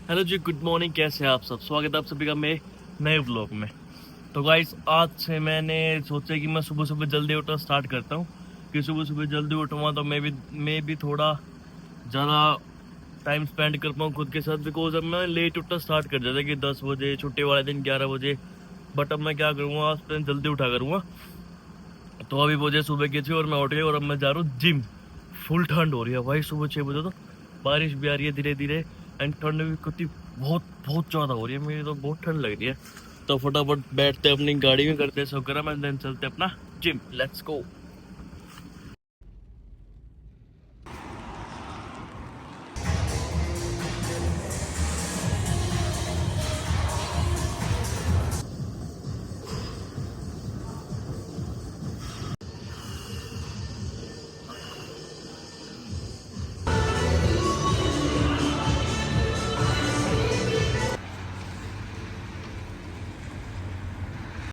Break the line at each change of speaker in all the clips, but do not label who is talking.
Hello जी, good morning. कैसे हैं आप सब? स्वागत है आप सभी का मेरे नए व्लॉग में। तो गाइस, आज से मैंने सोचा कि मैं सुबह सुबह जल्दी उठना स्टार्ट करता हूँ कि सुबह सुबह जल्दी उठूँगा तो मैं भी थोड़ा ज़्यादा टाइम स्पेंड कर पाऊँ खुद के साथ। बिकॉज अब मैं लेट उठना स्टार्ट कर दिया था कि 10 बजे, छुट्टी वाले दिन 11 बजे। बट अब मैं क्या करूँगा, आज से जल्दी उठा करूँगा। तो अभी बजे सुबह की थी और मैं उठ गया और अब मैं जा रहा हूँ जिम। फुल ठंड हो रही है भाई, सुबह 6 बजे तो बारिश भी आ रही है धीरे धीरे। एंड ठंड भी कितनी बहुत बहुत ज़्यादा हो रही है, मेरी तो बहुत ठंड लग रही है। तो फटाफट बैठते अपनी गाड़ी में, करते सब गर्म एंड देन चलते अपना gym. Let's go.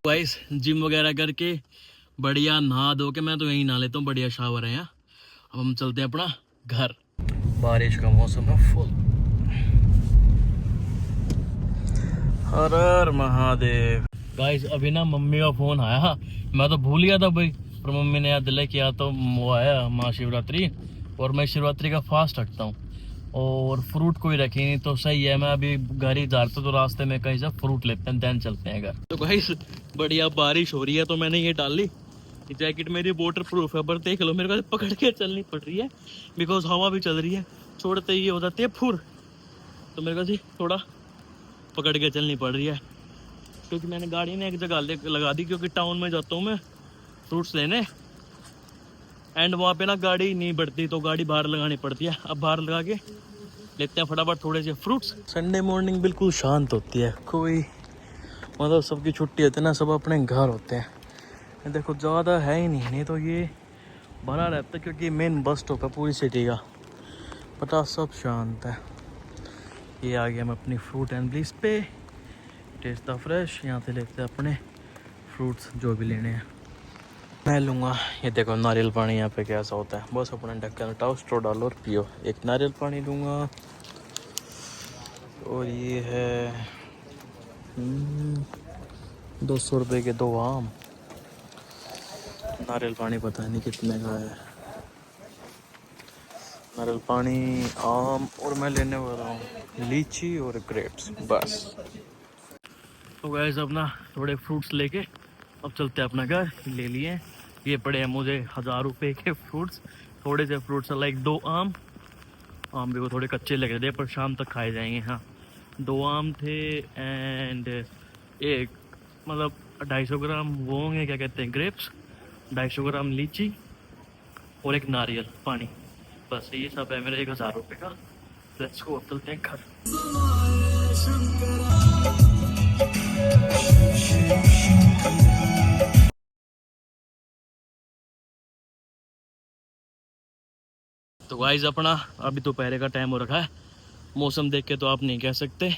Guys, gym वगैरह करके बढ़िया नहा धो के मैं तो यहीं नहा लेता हूँ, बढ़िया शावर है यहाँ। अब हम चलते हैं अपना घर। बारिश का मौसम है फुल। हर हर महादेव। गाइस, अभी ना मम्मी का फोन आया, मैं तो भूल गया था भाई। पर मम्मी ने याद दिलाया कि या तो वो आया महाशिवरात्रि और मैं शिवरात्रि का फास्ट रखता हूँ और फ्रूट कोई रखी नहीं। तो सही है, मैं अभी घर ही जा रहा था तो रास्ते में कहीं से फ्रूट लेते हैं, देन चलते हैं घर। तो गाइस, बढ़िया बारिश हो रही है तो मैंने ये डाल ली। जैकेट मेरी वाटर प्रूफ है, पर देख लो मेरे को पकड़ के चलनी पड़ रही है बिकॉज हवा भी चल रही है। छोड़ते ही हो जाती है फुर, तो मेरे को जी थोड़ा पकड़ के चलनी पड़ रही है। क्योंकि मैंने गाड़ी ने एक जगह लगा दी, क्योंकि टाउन में जाता हूँ मैं फ्रूट्स लेने एंड वहाँ पे ना गाड़ी नहीं बढ़ती तो गाड़ी बाहर लगानी पड़ती है। अब बाहर लगा के लेते हैं फटाफट थोड़े से फ्रूट्स। संडे मॉर्निंग बिल्कुल शांत होती है, कोई मतलब सबकी छुट्टी होती है ना, सब अपने घर होते हैं। ये देखो ज़्यादा है ही नहीं तो ये भरा रहता है क्योंकि मेन बस स्टॉप है पूरी सिटी का। पता सब शांत है। ये आ गया हम अपनी फ्रूट एंड ब्लीस पे। टेस्ट द फ्रेश, यहाँ से लेते हैं अपने फ्रूट्स जो भी लेने हैं। मैं लूँगा, ये देखो नारियल पानी यहाँ पे कैसा होता है। बस अपना ढक्कन हटाओ, स्ट्रॉ डालो और पियो। एक नारियल पानी लूँगा और ये है 200 रुपये के 2 आम। नारियल पानी पता नहीं कितने का है। नारियल पानी, आम और मैं लेने वाला हूँ लीची और ग्रेप्स बस। तो गैस, अपना थोड़े फ्रूट्स लेके अब चलते हैं अपना घर। ले लिए ये पड़े हैं मुझे 1000 रुपये के फ्रूट्स। थोड़े से फ्रूट्स लाइक 2 आम। आम भी वो थोड़े कच्चे लग रहे थे पर शाम तक खाए जाएंगे। हाँ, 2 आम थे एंड एक मतलब 250 ग्राम वो होंगे, क्या कहते हैं, ग्रेप्स। 250 ग्राम लीची और एक नारियल पानी। बस ये सब है मेरे 1000 रुपये का। लेट्स गो, चलते हैं घर। तो गाइस, अपना अभी दोपहर का टाइम हो रखा है। मौसम देख के तो आप नहीं कह सकते,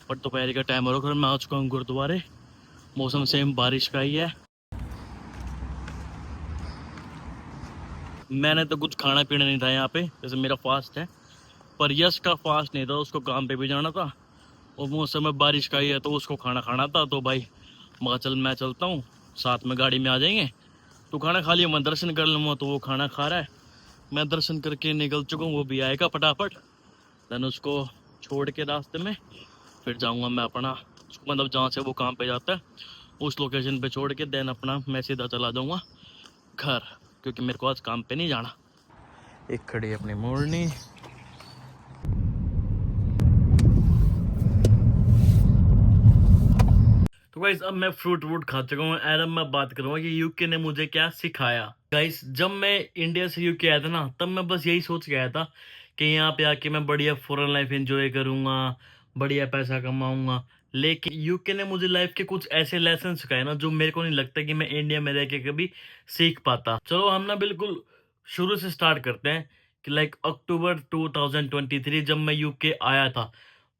पर दोपहर का टाइम हो रखा है। मैं आ चुका हूँ गुरुद्वारे। मौसम सेम बारिश का ही है। मैंने तो कुछ खाना पीना नहीं था यहाँ पे, जैसे मेरा फास्ट है। पर यश का फास्ट नहीं था, उसको काम पे भी जाना था और मौसम में बारिश का ही है तो उसको खाना खाना था। तो भाई मगर चल मैं चलता हूँ, साथ में गाड़ी में आ जाएंगे। तो खाना खा लिया, मैं दर्शन कर लूँगा। तो वो खाना खा रहा है, मैं दर्शन करके निकल चुका हूँ, वो भी आएगा फटाफट। देन उसको छोड़ के रास्ते में फिर जाऊँगा मैं अपना, मतलब जहाँ से वो काम पे जाता है उस लोकेशन पे छोड़ के देन अपना मैं सीधा चला जाऊँगा घर, क्योंकि मेरे को आज काम पे नहीं जाना। एक खड़ी अपनी मोरनी। तो गाइस, अब मैं फ्रूट वूट खा चुका हूँ एंड अब मैं बात करूंगा कि यूके ने मुझे क्या सिखाया। गाइस, जब मैं इंडिया से यूके आया था ना, तब मैं बस यही सोच के आया था कि यहाँ पे आके मैं बढ़िया फॉरेन लाइफ एंजॉय करूंगा, बढ़िया पैसा कमाऊंगा। लेकिन यूके ने मुझे लाइफ के कुछ ऐसे लेसन सिखाए ना, जो मेरे को नहीं लगता कि मैं इंडिया में रह के कभी सीख पाता। चलो हम ना बिल्कुल शुरू से स्टार्ट करते हैं कि लाइक अक्टूबर 2023 जब मैं यूके आया था।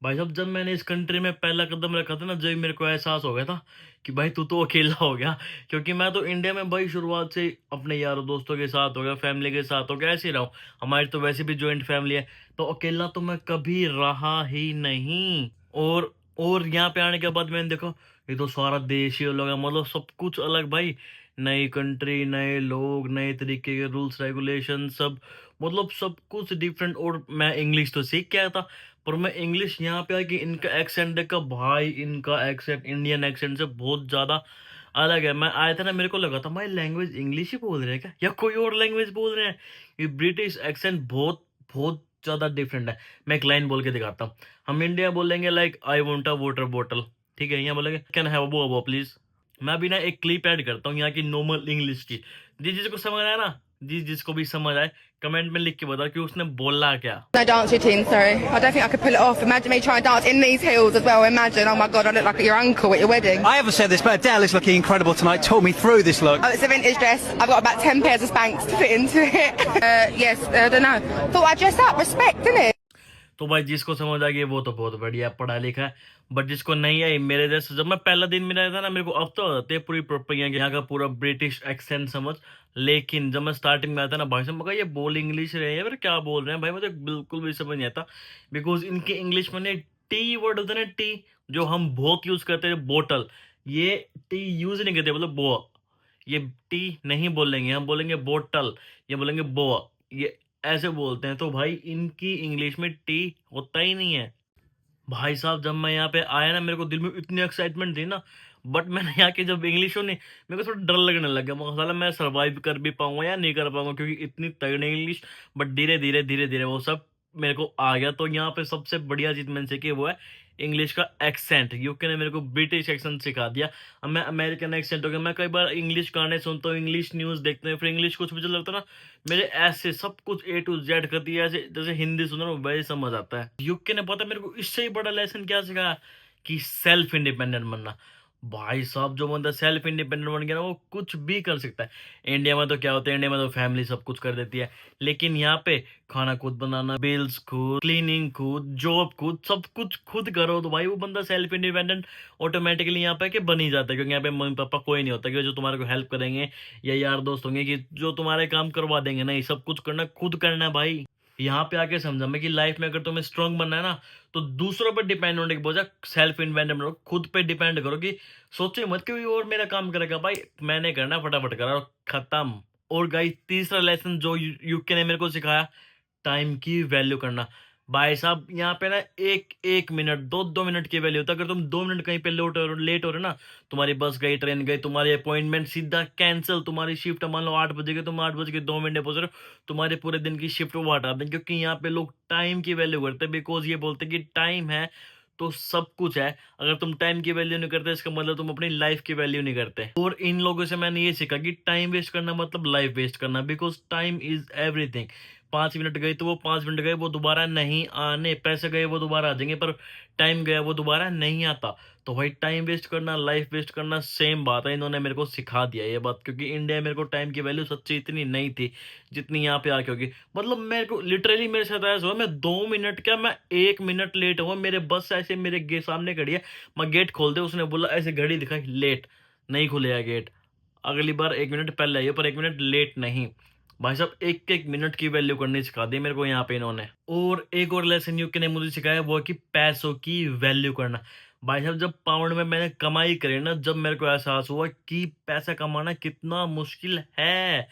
भाई साहब जब मैंने इस कंट्री में पहला कदम रखा था ना, जब मेरे को एहसास हो गया था कि भाई तू तो अकेला हो गया। क्योंकि मैं तो इंडिया में भाई शुरुआत से अपने यारों दोस्तों के साथ हो गया, फैमिली के साथ हो गया, ऐसे ही रहा हूँ। हमारी तो वैसे भी जॉइंट फैमिली है, तो अकेला तो मैं कभी रहा ही नहीं। और यहाँ पे आने के बाद मैंने देखो, ये तो सारा देश ही अलग है, मतलब सब कुछ अलग भाई। नई कंट्री, नए लोग, नए तरीके के रूल्स रेगुलेशन, सब मतलब सब कुछ डिफरेंट। और मैं इंग्लिश तो सीख के आया था, पर मैं इंग्लिश यहाँ पे आके इनका एक्सेंट देखा भाई, इनका एक्सेंट इंडियन एक्सेंट से बहुत ज्यादा अलग है। मैं आया था ना, मेरे को लगा था भाई लैंग्वेज इंग्लिश ही बोल रहे हैं क्या, या कोई और लैंग्वेज बोल रहे हैं। ये ब्रिटिश एक्सेंट बहुत बहुत ज्यादा डिफरेंट है। मैं एक लाइन बोल के दिखाता हूँ। हम इंडिया बोलेंगे like I want a water bottle, ठीक है, यहाँ बोलेंगे कैन हैव अ प्लीज। मैं अभी ना एक क्लिप ऐड करता हूँ यहाँ की नॉर्मल इंग्लिश की। जिसको समझ आया ना, जिसको भी समझ आए कमेंट में लिख के बताओ कि उसने बोला क्या।
No dance routine, sorry. I don't think I could pull it off. Imagine me trying to dance in these heels as well. Imagine, oh my god, I look like your uncle at your wedding.
I haven't said this, but Adele is looking incredible tonight. Talk me through this look.
Oh, it's a vintage dress. I've got about 10 pairs of Spanx to fit into it. Yes, I don't know. Thought I'd dress up. Respect, innit?
तो भाई जिसको समझ आ गई वो तो बहुत बढ़िया पढ़ा लिखा है, बट जिसको नहीं आई मेरे जैसे, जब मैं पहला दिन में आया था ना, मेरे को अब तो आते हैं पूरी प्रॉपर यहाँ का पूरा ब्रिटिश एक्सेंट समझ। लेकिन जब मैं स्टार्टिंग में आया था ना भाई साहब, मगर ये बोल इंग्लिश रहे हैं फिर क्या बोल रहे हैं भाई, मुझे बिल्कुल भी समझ नहीं आता। बिकॉज इनके इंग्लिश में ने टी वर्ड होता है ना, टी जो हम बहुत यूज करते हैं बोतल, ये टी यूज नहीं करते, मतलब बो, ये टी नहीं बोलेंगे, हम बोलेंगे बोतल, ये बोलेंगे बो, ये ऐसे बोलते हैं। तो भाई इनकी इंग्लिश में टी होता ही नहीं है। भाई साहब जब मैं यहाँ पे आया ना, मेरे को दिल में इतनी एक्साइटमेंट थी ना, बट मैंने यहाँ के जब इंग्लिश सुनी, मेरे को थोड़ा डर लगने लग गया, मगर साला मैं सरवाइव कर भी पाऊंगा या नहीं कर पाऊंगा, क्योंकि इतनी तगड़ी इंग्लिश। बट धीरे धीरे धीरे धीरे वो सब मेरे को आ गया। तो यहाँ पे सबसे बढ़िया चीज मैंने सीखी वो है इंग्लिश का एक्सेंट। यूके ने मेरे को ब्रिटिश एक्सेंट सिखा दिया, अब मैं अमेरिकन एक्सेंट हो गया। मैं कई बार इंग्लिश गाने सुनता हूँ, इंग्लिश न्यूज देखते हैं, फिर इंग्लिश कुछ भी चल लगता है ना, मेरे ऐसे सब कुछ ए टू जेड कर दिया, ऐसे जैसे हिंदी सुन रहा हूँ वैसे समझ आता है। यूके ने पता है मेरे को इससे ही बड़ा लेसन क्या सिखाया, कि सेल्फ इंडिपेंडेंट बनना। भाई साहब जो बंदा सेल्फ इंडिपेंडेंट बन गया ना, वो कुछ भी कर सकता है। इंडिया में तो क्या होता है, इंडिया में तो फैमिली सब कुछ कर देती है, लेकिन यहाँ पे खाना खुद बनाना, बिल्स खुद, क्लीनिंग खुद, जॉब खुद, सब कुछ खुद करो, तो भाई वो बंदा सेल्फ इंडिपेंडेंट ऑटोमेटिकली यहाँ पे के बन ही जाता है। क्योंकि यहाँ पे मम्मी पापा कोई नहीं होता कि जो तुम्हारे को हेल्प करेंगे, या यार दोस्त होंगे कि जो तुम्हारे काम करवा देंगे, नहीं, सब कुछ करना खुद करना है भाई। यहाँ पे आके समझा मैं कि लाइफ में अगर तुम्हें स्ट्रांग बनना है ना, तो दूसरों पर डिपेंड होने के बजाय सेल्फ इंडिपेंडेंट बनो, खुद पे डिपेंड करो, कि सोचो मत कि कोई और मेरा काम करेगा, भाई मैंने करना, फटाफट करा और खत्म। और गाइस तीसरा लेसन जो यूके ने मेरे को सिखाया, टाइम की वैल्यू करना। भाई साहब यहाँ पे ना एक एक मिनट, दो दो मिनट की वैल्यू होता है। अगर तुम 2 मिनट कहीं पे लेट हो रहे ना, तुम्हारी बस गई, ट्रेन गई, तुम्हारी अपॉइंटमेंट सीधा कैंसिल, तुम्हारी शिफ्ट मान लो 8 बजे की, तुम 8 बज के 2 मिनट पहुंच रहे हो, तुम्हारे पूरे दिन की शिफ्ट वो हटा दें। क्योंकि यहाँ पे लोग टाइम की वैल्यू करते हैं, बिकॉज ये बोलते हैं कि टाइम है तो सब कुछ है। अगर तुम टाइम की वैल्यू नहीं करते, इसका मतलब तुम अपनी लाइफ की वैल्यू नहीं करते। और इन लोगों से मैंने ये सीखा कि टाइम वेस्ट करना मतलब लाइफ वेस्ट करना, because time is everything. 5 minute गए तो वो 5 मिनट गए, वो दोबारा नहीं आने। पैसे गए वो दोबारा आ जाएंगे, पर टाइम गया वो दोबारा नहीं आता। तो भाई टाइम वेस्ट करना, लाइफ वेस्ट करना सेम बात है। इन्होंने मेरे को सिखा दिया ये बात, क्योंकि इंडिया में मेरे को टाइम की वैल्यू सच्ची इतनी नहीं थी जितनी यहाँ पे आके होगी। मतलब मेरे को लिटरली मेरे साथ ऐसा हुआ, मैं 2 मिनट क्या, मैं 1 मिनट लेट हुआ। मेरे बस ऐसे मेरे सामने खड़ी है, मैं गेट खोल दे, उसने बोला ऐसे घड़ी दिखाई, लेट, नहीं खुलेगा गेट, अगली बार 1 मिनट पहले आइए, पर 1 मिनट लेट नहीं। भाई साहब एक एक मिनट की वैल्यू करनी सिखा दी मेरे को यहाँ पे इन्होंने। और एक और लेसन यूके ने मुझे सिखाया, वो है कि पैसों की वैल्यू करना। भाई साहब जब पाउंड में मैंने कमाई करी ना, जब मेरे को एहसास हुआ कि पैसा कमाना कितना मुश्किल है,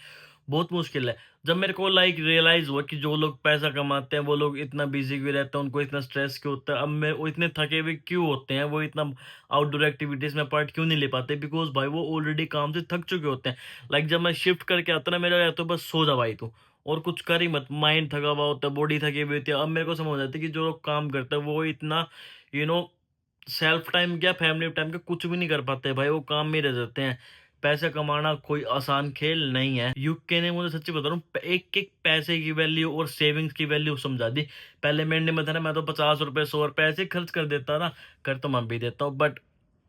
बहुत मुश्किल है। जब मेरे को लाइक रियलाइज हुआ कि जो लोग पैसा कमाते हैं वो लोग इतना बिजी क्यों रहते हैं, उनको इतना स्ट्रेस क्यों होता है, अब मैं वो इतने थके हुए क्यों होते हैं, वो इतना आउटडोर एक्टिविटीज में पार्ट क्यों नहीं ले पाते, बिकॉज भाई वो ऑलरेडी काम से थक चुके होते हैं। लाइक जब मैं शिफ्ट करके आता ना, मेरा रहता है बस सो जा भाई तू, और कुछ कर ही मत। माइंड थका हुआ होता है, बॉडी थकी हुई होती है। अब मेरे को समझ आती है कि जो लोग काम करते हैं वो इतना यू नो सेल्फ टाइम क्या फैमिली टाइम का कुछ भी नहीं कर पाते भाई, वो काम में रह जाते हैं। पैसे कमाना कोई आसान खेल नहीं है। यूके ने मुझे सच्ची बता रहा हूँ, एक एक पैसे की वैल्यू और सेविंग्स की वैल्यू समझा दी। पहले मैं इंडिया में था ना, मैं तो 50 रुपए 100 रुपए ऐसे ही खर्च कर देता ना, कर तो मैं भी देता हूँ, बट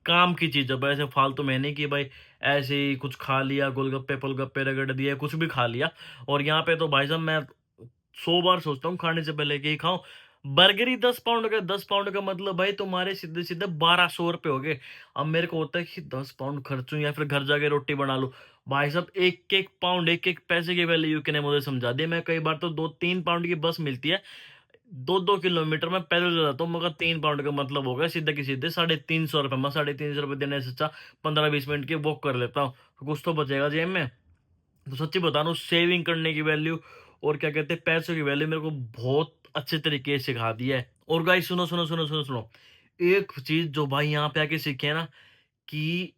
काम की चीज़ है, ऐसे फालतू में नहीं कि भाई ऐसे ही कुछ खा लिया, गोलगप्पे पुलगप्पे रगड़ दिए, कुछ भी खा लिया। और यहाँ पे तो भाई साहब मैं 100 बार सोचता हूँ खाने से पहले कि खाऊं। बर्गर ही 10 पाउंड का, 10 पाउंड का मतलब भाई तुम्हारे सीधे सीधे 1200 रुपये हो गए। अब मेरे को होता है कि 10 पाउंड खर्चूं या फिर घर जाके रोटी बना लूं। भाई साहब एक एक पाउंड, एक एक पैसे की वैल्यू यूके ने मुझे समझा दिया। मैं कई बार तो 2-3 पाउंड की बस मिलती है, 2-2 किलोमीटर में पैदल जाता हूँ, मगर 3 पाउंड का मतलब होगा सीधे की सीधे 350 रुपये। मैं 350 रुपये देने से अच्छा 15-20 मिनट की वॉक कर लेता हूँ, तो कुछ तो बचेगा जेब में। तो सच्ची बता रहा हूँ, सेविंग करने की वैल्यू और क्या कहते हैं पैसों की वैल्यू मेरे को बहुत अच्छे तरीके से सिखा दिया है। और गाइस सुनो सुनो सुनो सुनो सुनो, एक चीज जो भाई यहाँ पे आके सीखे ना, कि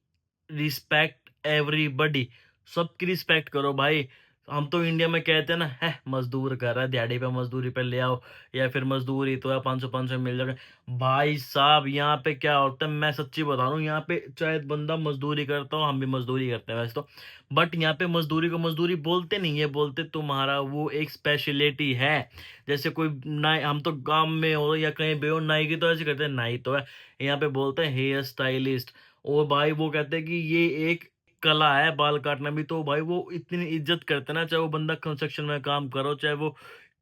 रिस्पेक्ट एवरीबडी, सबकी रिस्पेक्ट करो भाई। हम तो इंडिया में कहते हैं ना, है मजदूर कर रहा है, दिहाड़ी पे मजदूरी पे ले आओ, या फिर मजदूरी तो है 500-500 मिल जाएगा। भाई साहब यहाँ पे क्या होता है, मैं सच्ची बता रहा हूँ, यहाँ पे चाहे बंदा मजदूरी करता हो, हम भी मजदूरी करते हैं वैसे तो, बट यहाँ पे मजदूरी को मजदूरी बोलते नहीं है, बोलते तुम्हारा वो एक स्पेशलिटी है। जैसे कोई नाई, हम तो गांव में हो या कहीं भी हो, नाई की तो ऐसे करते हैं, नाई तो है, यहाँ पे बोलते हैं हेयर स्टाइलिस्ट। और भाई वो कहते हैं कि ये एक कला है बाल काटना भी। तो भाई वो इतनी इज्जत करते हैं ना, चाहे वो बंदा कंस्ट्रक्शन में काम करो, चाहे वो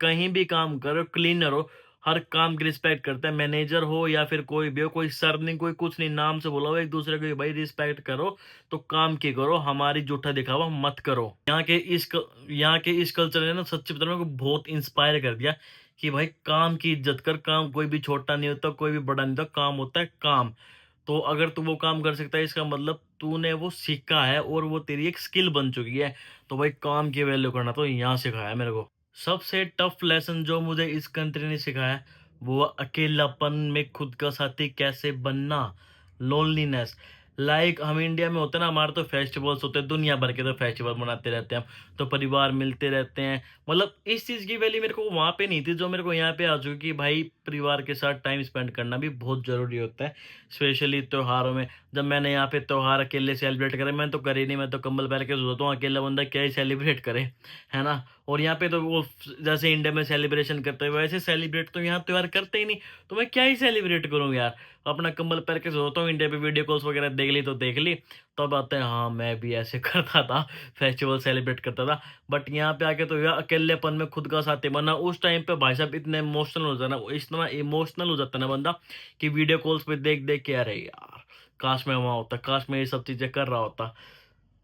कहीं भी काम करो, क्लीनर हो, हर काम की रिस्पेक्ट करते हैं। मैनेजर हो या फिर कोई भी हो, कोई सर नहीं, कोई कुछ नहीं, नाम से बोला हो एक दूसरे को, भाई रिस्पेक्ट करो तो काम की करो, हमारी जूठा दिखावा मत करो। यहाँ के इस कल्चर ने ना सच्ची बता रहा हूं, मेरे को बहुत इंस्पायर कर दिया कि भाई काम की इज्जत कर। काम कोई भी छोटा नहीं होता, कोई भी बड़ा नहीं होता, काम होता है काम। तो अगर तू वो काम कर सकता है, इसका मतलब तूने वो सीखा है और वो तेरी एक स्किल बन चुकी है। तो भाई काम की वैल्यू करना तो यहाँ सिखाया है मेरे को। सबसे टफ लेसन जो मुझे इस कंट्री ने सिखाया है, वो अकेलापन में खुद का साथी कैसे बनना, लोनलीनेस। लाइक हम इंडिया में होते हैं ना, हमारे तो फेस्टिवल्स होते हैं, दुनिया भर के तो फेस्टिवल मनाते रहते हैं हम, तो परिवार मिलते रहते हैं। मतलब इस चीज़ की वैल्यू मेरे को वहाँ पे नहीं थी जो मेरे को यहाँ पे आ चुकी कि भाई परिवार के साथ टाइम स्पेंड करना भी बहुत ज़रूरी होता है, स्पेशली त्योहारों में। जब मैंने यहाँ पे त्योहार अकेले सेलिब्रेट करे, मैं तो करे नहीं, मैं तो कंबल पहन के सोता हूँ, अकेला बंदा क्या ही सेलिब्रेट करे, है ना। और यहाँ पे तो वो जैसे इंडिया में सेलिब्रेशन करते हैं वैसे सेलिब्रेट तो यहाँ त्योहार करते ही नहीं, तो मैं क्या ही सेलिब्रेट करूँ यार। अपना कंबल पहन के सोता हूँ, इंडिया पे वीडियो कॉल्स वगैरह देख ली तो देख ली, तब आते हैं हाँ मैं भी ऐसे करता था, फेस्टिवल सेलिब्रेट करता था। बट यहाँ पे आके तो यार अकेलेपन में खुद का साथी बनना, उस टाइम पे भाई साहब इतने इमोशनल हो जाना, इतना इमोशनल हो जाता ना बंदा कि वीडियो कॉल्स पे देख देख के अरे यार काश मैं वहां होता, काश मैं ये सब चीजें कर रहा होता।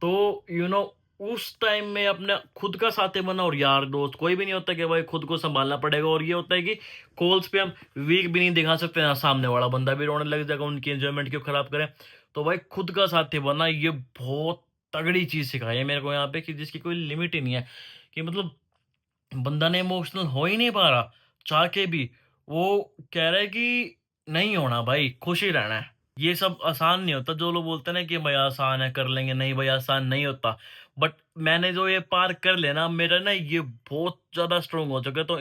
तो उस टाइम में अपने खुद का साथी बना, और यार दोस्त कोई भी नहीं होता कि भाई खुद को संभालना पड़ेगा। और ये होता है कि कॉल्स पे हम वीक भी नहीं दिखा सकते ना, सामने वाला बंदा भी रोने लग जाएगा, उनकी एंजॉयमेंट क्यों खराब करें। तो भाई खुद का साथी बना ये बहुत तगड़ी चीज सिखाई है मेरे को यहाँ पे, कि जिसकी कोई लिमिट ही नहीं है। कि मतलब बंदा ने इमोशनल हो ही नहीं पा रहा चाह के भी, वो कह रहा है कि नहीं होना भाई, खुश ही रहना है। ये सब आसान नहीं होता, जो लोग बोलते हैं ना कि भाई आसान है कर लेंगे, नहीं भाई आसान नहीं होता। बट मैंने जो ये पार कर लेना, मेरा ना ये बहुत ज्यादा स्ट्रोंग हो चुका है। तो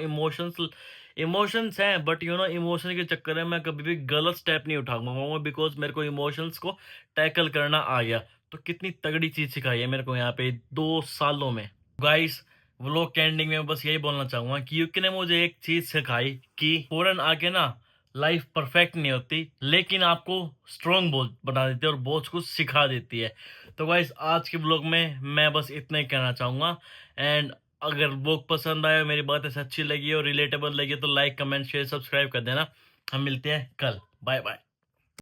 इमोशंस हैं, बट इमोशन के चक्कर में मैं कभी भी गलत स्टेप नहीं उठा पाऊंगा, बिकॉज मेरे को इमोशंस को टैकल करना आ गया। तो कितनी तगड़ी चीज सिखाई है मेरे को यहाँ पे 2 सालों में। गाइस व्लॉग के एंडिंग में बस यही बोलना चाहूंगा कि यूके ने मुझे एक चीज सिखाई कि फौरन आके ना लाइफ परफेक्ट नहीं होती, लेकिन आपको स्ट्रॉन्ग बना देती है और बहुत कुछ सिखा देती है। तो गाइस आज के ब्लॉग में मैं बस इतना ही कहना चाहूंगा। एंड अगर ब्लॉग पसंद आया, मेरी बात ऐसे अच्छी लगी और रिलेटेबल लगी, तो लाइक कमेंट शेयर सब्सक्राइब कर देना। हम मिलते हैं कल, बाय बाय।